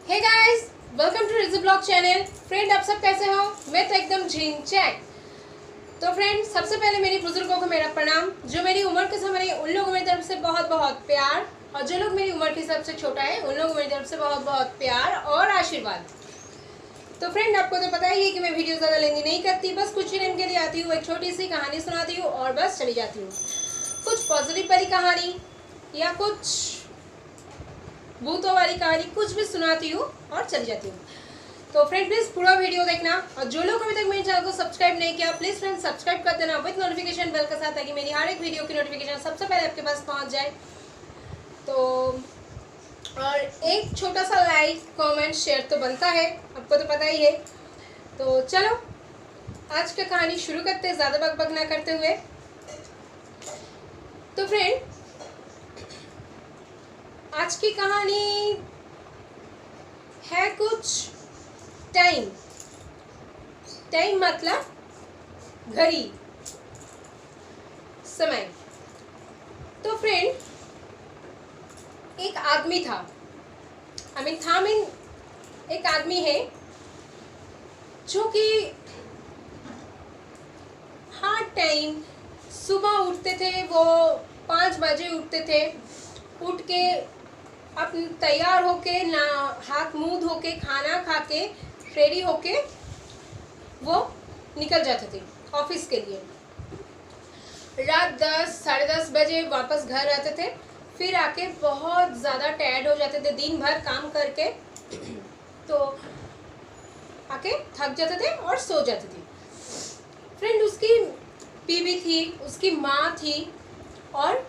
Hey guys, welcome to Riju blog channel. Friend, आप सब कैसे हो? मैं तो एकदम झिंचैक। तो फ्रेंड, सबसे पहले मेरी बुजुर्गों को मेरा प्रणाम। जो मेरी उम्र के समय उन लोगों मेरी तरफ से बहुत बहुत प्यार, और जो लोग मेरी उम्र के हिसाब से छोटा है उन लोगों मेरी तरफ से बहुत बहुत प्यार और आशीर्वाद। तो फ्रेंड, आपको तो पता ही है कि मैं वीडियो ज़्यादा लेंदी नहीं करती, बस कुछ ही दिन के लिए आती हूँ, एक छोटी सी कहानी सुनाती हूँ और बस चली जाती हूँ। कुछ पॉजिटिव वाली कहानी या कुछ भूतों वाली कहानी, कुछ भी सुनाती हूँ और चली जाती हूँ। तो फ्रेंड, प्लीज़ पूरा वीडियो देखना, और जो लोग अभी तक मेरे चैनल को सब्सक्राइब नहीं किया, प्लीज़ फ्रेंड सब्सक्राइब कर देना विद नोटिफिकेशन बेल के साथ, ताकि मेरी हर एक वीडियो की नोटिफिकेशन सबसे पहले आपके पास पहुँच जाए। तो और एक छोटा सा लाइक कमेंट शेयर तो बनता है, आपको तो पता ही है। तो चलो आज का कहानी शुरू करते हैं, ज़्यादा बकबक ना करते हुए। तो फ्रेंड, आज की कहानी है कुछ टाइम। टाइम मतलब घड़ी, समय। तो फ्रेंड, एक आदमी था, एक आदमी है जो कि हर टाइम सुबह उठते थे, वो 5 बजे उठते थे। उठ के अपन तैयार होके, ना हाथ मुंह धो के, खाना खा के, रेडी होके वो निकल जाते थे ऑफिस के लिए। रात 10 साढ़े 10 बजे वापस घर आते थे। फिर आके बहुत ज़्यादा टायर्ड हो जाते थे दिन भर काम करके, तो आके थक जाते थे और सो जाते थे। फ्रेंड, उसकी बीवी थी, उसकी माँ थी और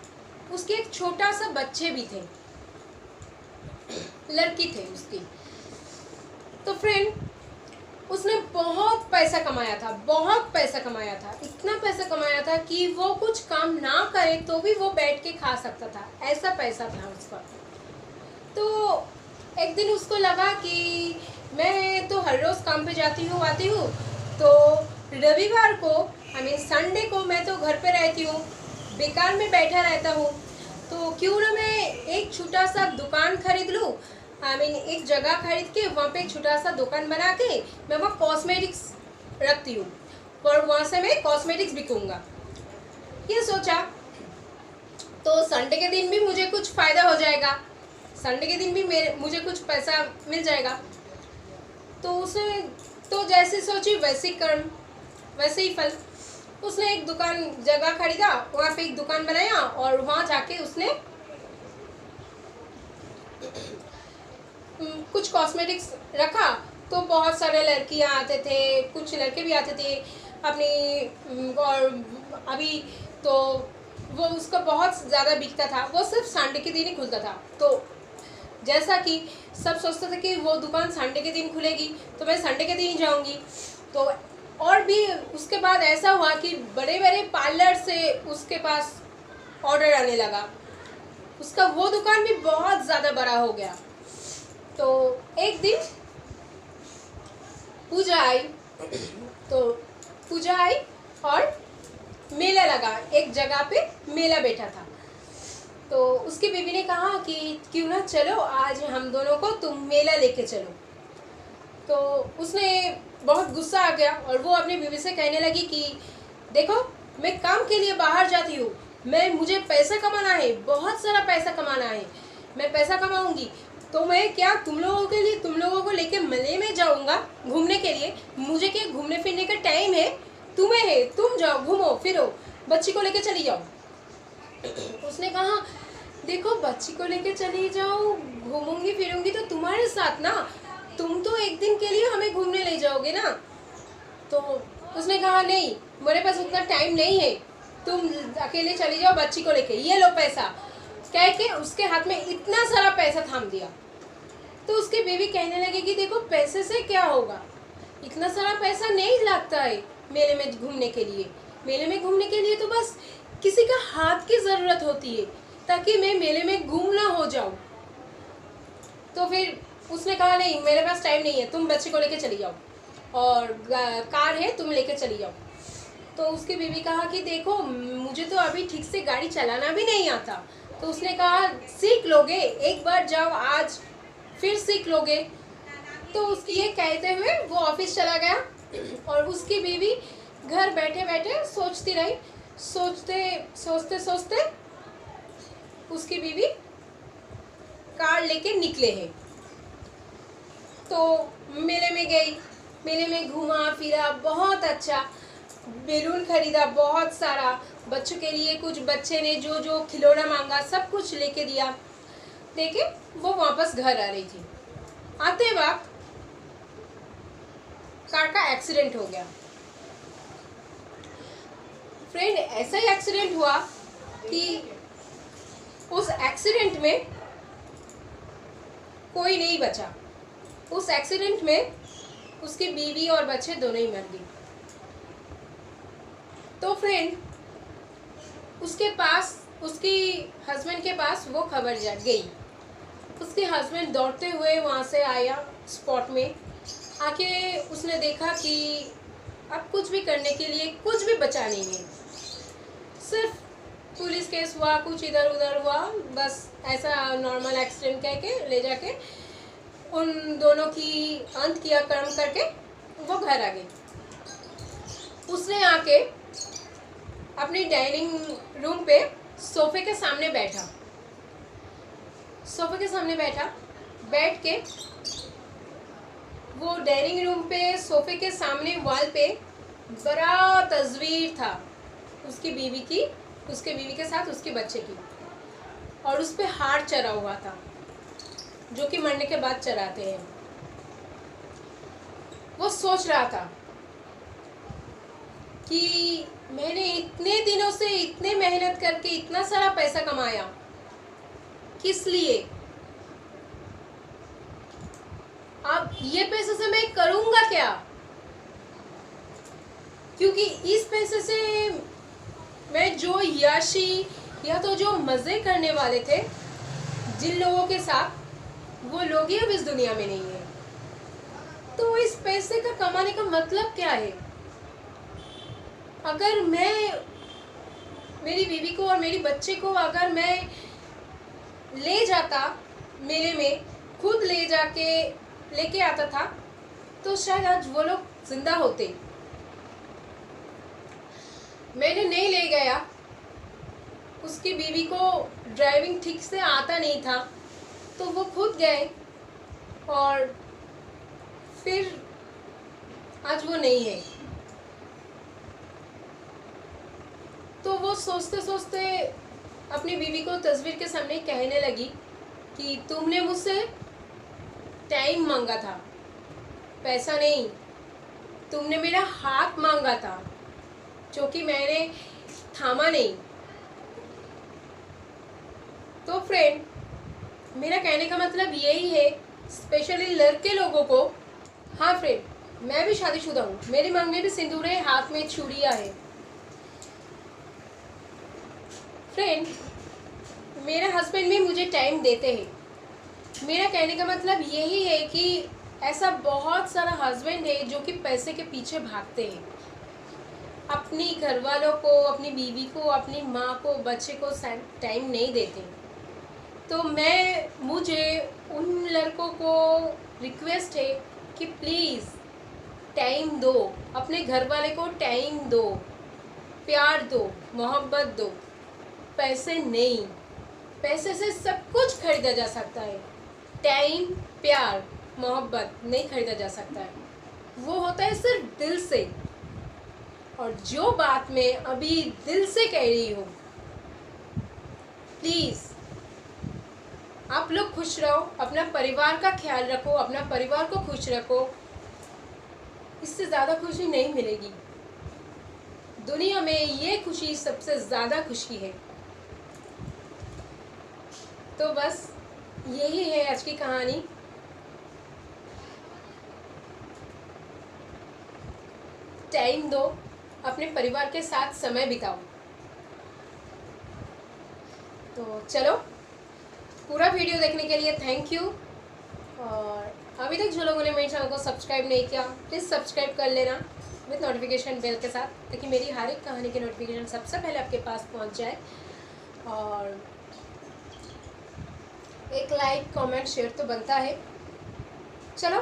उसके एक छोटा सा बच्चे भी थे, लड़की थे उसकी। तो फ्रेंड, उसने बहुत पैसा कमाया था, बहुत पैसा कमाया था, इतना पैसा कमाया था कि वो कुछ काम ना करे तो भी वो बैठ के खा सकता था, ऐसा पैसा था उसका। तो एक दिन उसको लगा कि मैं तो हर रोज़ काम पे जाती हूँ आती हूँ, तो रविवार को संडे को मैं तो घर पे रहती हूँ, बेकार में बैठा रहता हूँ, तो क्यों ना मैं एक छोटा सा दुकान खरीद लूँ। एक जगह खरीद के वहाँ पे एक छोटा सा दुकान बना के मैं वहाँ कॉस्मेटिक्स रखती हूँ और वहाँ से मैं कॉस्मेटिक्स बिकूँगा, ये सोचा। तो संडे के दिन भी मुझे कुछ फ़ायदा हो जाएगा, संडे के दिन भी मुझे कुछ पैसा मिल जाएगा। तो उसने तो जैसे सोची वैसे ही कर्म, वैसे ही फल। उसने एक दुकान जगह खरीदा, वहाँ पे एक दुकान बनाया और वहाँ जाके उसने कुछ कॉस्मेटिक्स रखा। तो बहुत सारे लड़कियाँ आते थे, कुछ लड़के भी आते थे अपनी, और अभी तो वो उसका बहुत ज़्यादा बिकता था। वो सिर्फ संडे के दिन ही खुलता था। तो जैसा कि सब सोचते थे कि वो दुकान संडे के दिन खुलेगी, तो मैं संडे के दिन ही जाऊँगी। तो और भी उसके बाद ऐसा हुआ कि बड़े बड़े पार्लर से उसके पास ऑर्डर आने लगा, उसका वो दुकान भी बहुत ज़्यादा बड़ा हो गया। तो एक दिन पूजा आई, तो पूजा आई और मेला लगा, एक जगह पे मेला बैठा था। तो उसकी बीवी ने कहा कि क्यों ना चलो आज हम दोनों को तुम मेला लेके चलो। तो उसने बहुत गुस्सा आ गया और वो अपनी बीवी से कहने लगी कि देखो, मैं काम के लिए बाहर जाती हूँ, मुझे पैसा कमाना है, बहुत सारा पैसा कमाना है, मैं पैसा कमाऊंगी, तो मैं क्या तुम लोगों को लेके मेले में जाऊंगा घूमने के लिए? मुझे क्या घूमने फिरने का टाइम है? तुम्हें है, तुम जाओ घूमो फिरो, बच्ची को लेके चली जाओ। उसने कहा देखो, बच्ची को लेके चली जाओ, घूमूंगी फिरूंगी तो तुम्हारे साथ ना, तुम तो एक दिन के लिए हमें घूमने ले जाओगे ना। तो उसने कहा नहीं, मेरे पास उतना टाइम नहीं है, तुम अकेले चली जाओ बच्ची को लेके, ये लो पैसा, कह के उसके हाथ में इतना सारा पैसा थाम दिया। तो उसकी बीवी कहने लगी कि देखो, पैसे से क्या होगा, इतना सारा पैसा नहीं लगता है मेले में घूमने के लिए। मेले में घूमने के लिए तो बस किसी का हाथ की ज़रूरत होती है ताकि मैं मेले में घूम ना हो जाऊँ। तो फिर उसने कहा नहीं, मेरे पास टाइम नहीं है, तुम बच्चे को लेके चली जाओ, और कार है तुम लेके चली जाओ। तो उसकी बीवी कहा कि देखो, मुझे तो अभी ठीक से गाड़ी चलाना भी नहीं आता। तो उसने कहा सीख लोगे, एक बार जाओ, आज फिर सीख लोगे, तो उसकी ये कहते हुए वो ऑफिस चला गया और उसकी बीवी घर बैठे बैठे सोचती रही। सोचते सोचते सोचते उसकी बीवी कार लेके निकले हैं। तो मेले में गई, मेले में घूमा फिरा, बहुत अच्छा बैलून खरीदा, बहुत सारा बच्चों के लिए। कुछ बच्चे ने जो जो खिलौना मांगा सब कुछ लेके दिया। देखे वो वापस घर आ रही थी। आते वक्त कार का एक्सीडेंट हो गया। फ्रेंड, ऐसा ही एक्सीडेंट हुआ कि उस एक्सीडेंट में कोई नहीं बचा। उस एक्सीडेंट में उसकी बीवी और बच्चे दोनों ही मर गए। तो फ्रेंड, उसके पास, उसकी हस्बैंड के पास वो खबर जा गई। उसके हस्बैंड दौड़ते हुए वहाँ से आया स्पॉट में। आके उसने देखा कि अब कुछ भी करने के लिए कुछ भी बचा नहीं है। सिर्फ पुलिस केस हुआ, कुछ इधर उधर हुआ, बस ऐसा नॉर्मल एक्सीडेंट कह के ले जाके उन दोनों की अंत किया कर्म करके वो घर आ गई। उसने आके अपनी डाइनिंग रूम पे सोफे के सामने बैठा। सोफे के सामने बैठा, बैठ के वो डाइनिंग रूम पे सोफे के सामने वॉल पे बड़ा तस्वीर था उसकी बीवी की, उसके बीवी के साथ उसके बच्चे की, और उस पे हार चढ़ा हुआ था जो कि मरने के बाद चढ़ाते हैं। वो सोच रहा था कि मैंने इतने दिनों से इतने मेहनत करके इतना सारा पैसा कमाया, किस लिए? अब ये पैसे से मैं करूंगा क्या? क्योंकि इस पैसे से मैं जो यशी या तो जो मजे करने वाले थे जिन लोगों के साथ, वो लोग ही अब इस दुनिया में नहीं है। तो इस पैसे का कमाने का मतलब क्या है? अगर मैं मेरी बीवी को और मेरी बच्चे को अगर मैं ले जाता मेले में, खुद ले जाके लेके आता था, तो शायद आज वो लोग जिंदा होते। मैंने नहीं ले गया। उसकी बीवी को ड्राइविंग ठीक से आता नहीं था, तो वो खुद गए और फिर आज वो नहीं है। तो वो सोचते सोचते अपनी बीवी को तस्वीर के सामने कहने लगी कि तुमने मुझसे टाइम मांगा था, पैसा नहीं। तुमने मेरा हाथ मांगा था जो कि मैंने थामा नहीं। तो फ्रेंड, मेरा कहने का मतलब यही है, स्पेशली लड़के लोगों को। हाँ फ्रेंड, मैं भी शादीशुदा हूँ, मेरी मांग में भी सिंदूर है, हाथ में चूड़ियाँ है। फ्रेंड, मेरे हस्बैंड भी मुझे टाइम देते हैं। मेरा कहने का मतलब यही है कि ऐसा बहुत सारा हस्बैंड है जो कि पैसे के पीछे भागते हैं, अपनी घरवालों को, अपनी बीवी को, अपनी माँ को, बच्चे को टाइम नहीं देते। तो मुझे उन लड़कों को रिक्वेस्ट है कि प्लीज़ टाइम दो, अपने घर वाले को टाइम दो, प्यार दो, मोहब्बत दो। पैसे नहीं, पैसे से सब कुछ खरीदा जा सकता है, टाइम, प्यार, मोहब्बत नहीं खरीदा जा सकता है। वो होता है सिर्फ दिल से। और जो बात मैं अभी दिल से कह रही हूँ, प्लीज़ आप लोग खुश रहो, अपना परिवार का ख्याल रखो, अपना परिवार को खुश रखो। इससे ज़्यादा खुशी नहीं मिलेगी दुनिया में। ये खुशी सबसे ज़्यादा खुशी है। तो बस यही है आज की कहानी। टाइम दो, अपने परिवार के साथ समय बिताओ। तो चलो, पूरा वीडियो देखने के लिए थैंक यू। और अभी तक जो लोगों ने मेरे चैनल को सब्सक्राइब नहीं किया, प्लीज़ सब्सक्राइब कर लेना विथ नोटिफिकेशन बेल के साथ, ताकि मेरी हर एक कहानी की नोटिफिकेशन सबसे पहले आपके पास पहुंच जाए। और एक लाइक, कमेंट, शेयर तो बनता है। चलो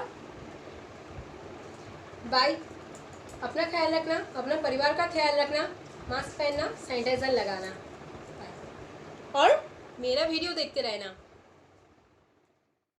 बाय। अपना ख्याल रखना, अपना परिवार का ख्याल रखना, मास्क पहनना, सैनिटाइजर लगाना। और मेरा वीडियो देखते रहना।